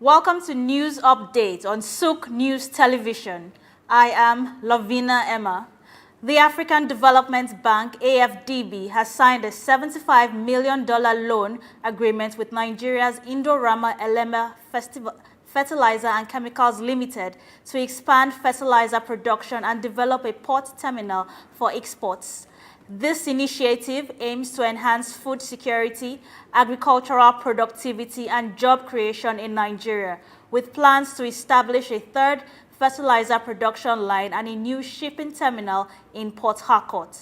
Welcome to News Update on SOUQ News Television. I am Lavina Emma. The African Development Bank, AFDB, has signed a $75 million loan agreement with Nigeria's Indorama Eleme Fertilizer and Chemicals Limited to expand fertilizer production and develop a port terminal for exports. This initiative aims to enhance food security, agricultural productivity, and job creation in Nigeria, with plans to establish a third fertilizer production line and a new shipping terminal in Port Harcourt.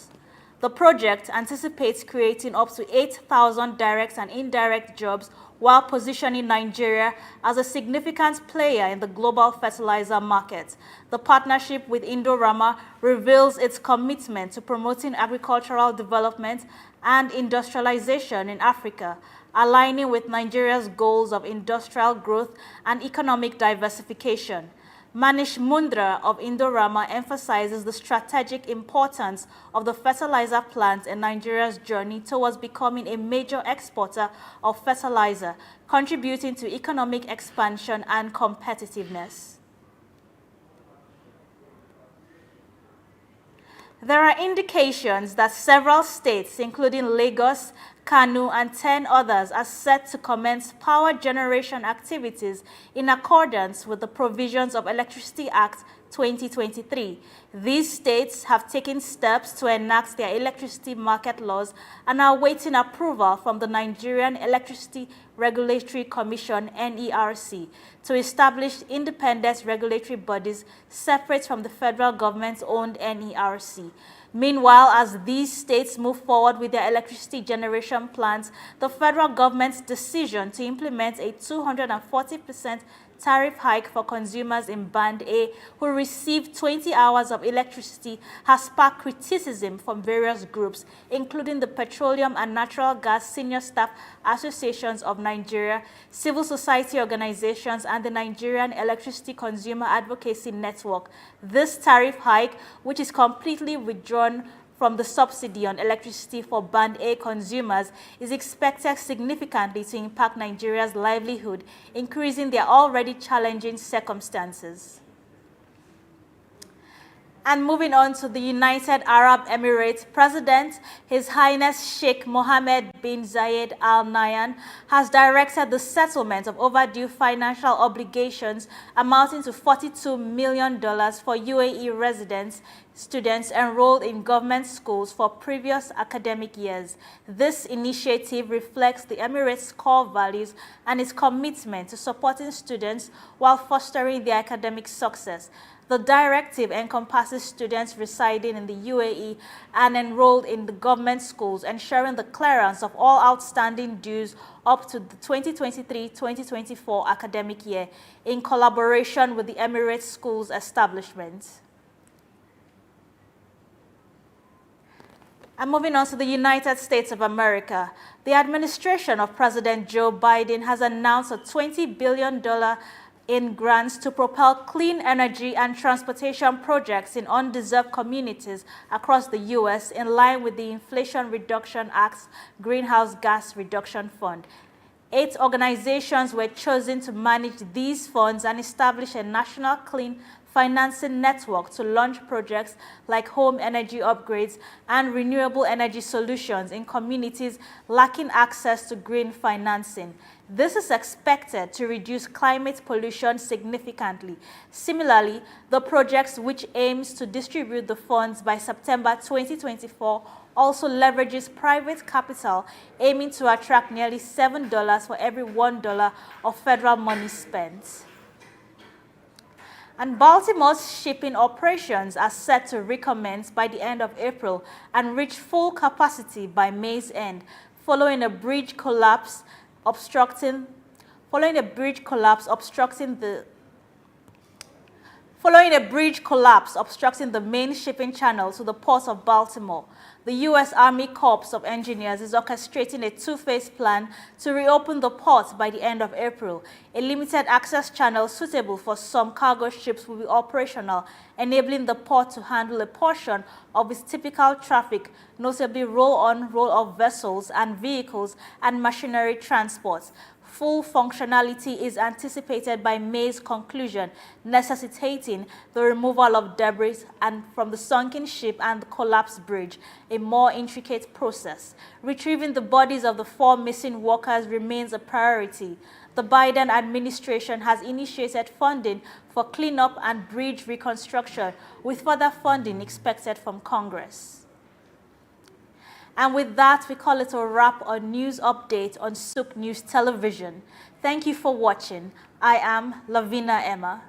The project anticipates creating up to 8,000 direct and indirect jobs while positioning Nigeria as a significant player in the global fertilizer market. The partnership with Indorama reveals its commitment to promoting agricultural development and industrialization in Africa, aligning with Nigeria's goals of industrial growth and economic diversification. Manish Mundra of Indorama emphasizes the strategic importance of the fertilizer plant in Nigeria's journey towards becoming a major exporter of fertilizer, contributing to economic expansion and competitiveness. There are indications that several states, including Lagos, Kano, and 10 others, are set to commence power generation activities in accordance with the provisions of Electricity Act 2023. These states have taken steps to enact their electricity market laws and are awaiting approval from the Nigerian Electricity Regulatory Commission (NERC) to establish independent regulatory bodies separate from the federal government-owned NERC. Meanwhile, as these states move forward with their electricity generation plans, the federal government's decision to implement a 240% tariff hike for consumers in Band A who receive 20 hours of electricity has sparked criticism from various groups, including the Petroleum and Natural Gas Senior Staff Associations of Nigeria, civil society organizations, and the Nigerian Electricity Consumer Advocacy Network. This tariff hike, which is completely withdrawn from the subsidy on electricity for Band A consumers, is expected significantly to impact Nigeria's livelihood, increasing their already challenging circumstances. And moving on to the United Arab Emirates, President His Highness Sheikh Mohammed bin Zayed Al Nahyan has directed the settlement of overdue financial obligations amounting to $42 million for UAE residents, students enrolled in government schools for previous academic years. This initiative reflects the Emirates' core values and its commitment to supporting students while fostering their academic success. The directive encompasses students residing in the UAE and enrolled in the government schools, ensuring the clearance of all outstanding dues up to the 2023-2024 academic year, in collaboration with the Emirates Schools establishment. And moving on to the United States of America, the administration of President Joe Biden has announced a $20 billion in grants to propel clean energy and transportation projects in undeserved communities across the U.S. in line with the Inflation Reduction Act's Greenhouse Gas Reduction Fund. 8 organizations were chosen to manage these funds and establish a national clean financing network to launch projects like home energy upgrades and renewable energy solutions in communities lacking access to green financing. This is expected to reduce climate pollution significantly. Similarly, the project, which aims to distribute the funds by September 2024, also leverages private capital, aiming to attract nearly $7 for every $1 of federal money spent. And Baltimore's shipping operations are set to recommence by the end of April and reach full capacity by May's end, following a bridge collapse obstructing the main shipping channel to the port of Baltimore. The U.S. Army Corps of Engineers is orchestrating a two-phase plan to reopen the port by the end of April. A limited access channel suitable for some cargo ships will be operational, enabling the port to handle a portion of its typical traffic, notably roll-on, roll-off vessels and vehicles and machinery transports. Full functionality is anticipated by May's conclusion, necessitating the removal of debris from the sunken ship and the collapsed bridge, a more intricate process. Retrieving the bodies of the 4 missing workers remains a priority. The Biden administration has initiated funding for cleanup and bridge reconstruction, with further funding expected from Congress. And with that, we call it a wrap on news update on SOUQ News Television. Thank you for watching. I am Lavina Emma.